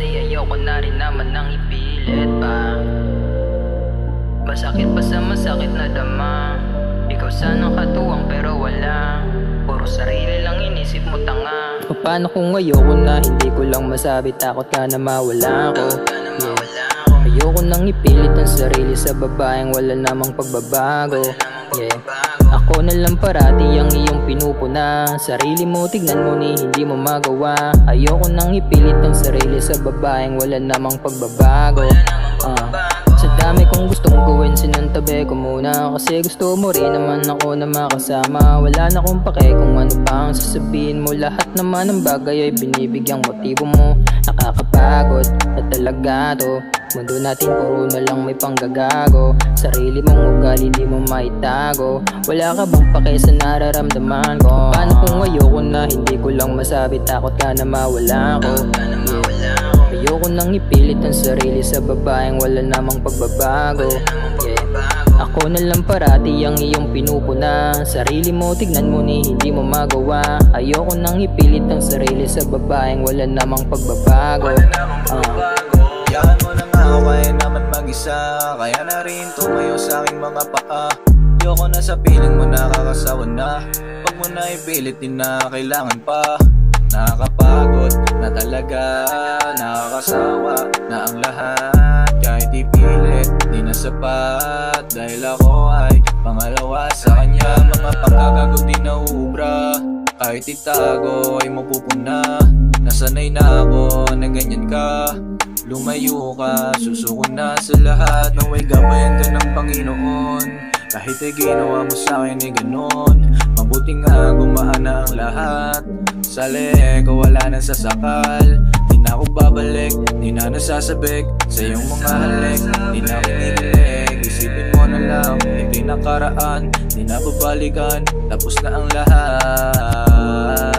kasi ayoko na rin naman nang ipilit pa. Masakit pa sa masakit na dama. Ikaw sanang katuwang pero wala. Puro sarili lang inisip mo, tanga. Paano kung ayoko na, hindi ko lang masabi, takot ka na mawala ko. Ayoko nang ipilit ang sarili sa babaeng wala namang pagbabago. Ako na lang parati ang iyong pinupuna. Sarili mo tignan mo ni hindi mo magawa. Ayoko nang ipilit ang sarili sa babaeng wala namang pagbabago. Sa dami kong gustong gawin, sinantabi ko muna. Kasi gusto mo rin naman ako na makasama. Wala na akong pake kung ano pa ang sasabihin mo. Lahat naman ng bagay ay binibigyang motibo mo. Nakakapagod na talaga to. Mundo natin puro na lang may panggagago. Sarili mong ugali di mo maitago. Wala ka bang pake sa nararamdaman ko? Paano kung ayoko na, hindi ko lang masabi, takot ka na mawala ko. Ayoko nang ipilit ang sarili sa babaeng wala namang pagbabago. Ako na lang parati ang iyong pinupuna. Sarili mo tignan mo ni hindi mo magawa. Ayoko nang ipilit ang sarili sa babaeng wala namang pagbabago. Yakan mo na nga ako, kaya naman mag-isa. Kaya na rin tumayo sa aking mga paa. Ayoko na sa piling mo, nakakasawa na. Pag mo na ipilit, di na kailangan pa. Nakakapagod na talaga, nakakasawa na ang lahat. Kahit ipilit, di na sapat. Dahil ako ay pangalawa sa kanya. Mga pagkagago di na ubra. Kahit itago ay mapupuna. Nasanay na ako na ganyan ka. Lumayo ka, susuko na sa lahat. Naway gabayan ka ng Panginoon. Kahit ay ginawa mo sa'kin ay ganon. Mabuti nga gumaan na ang lahat. Sa leeg ko wala nang sasakal. Di na ako babalik, di na nasasabik sa iyong mga halik. Di na kinikilig, isipin mo na lang. Hindi nakaraan, di na babalikan. Tapos na ang lahat.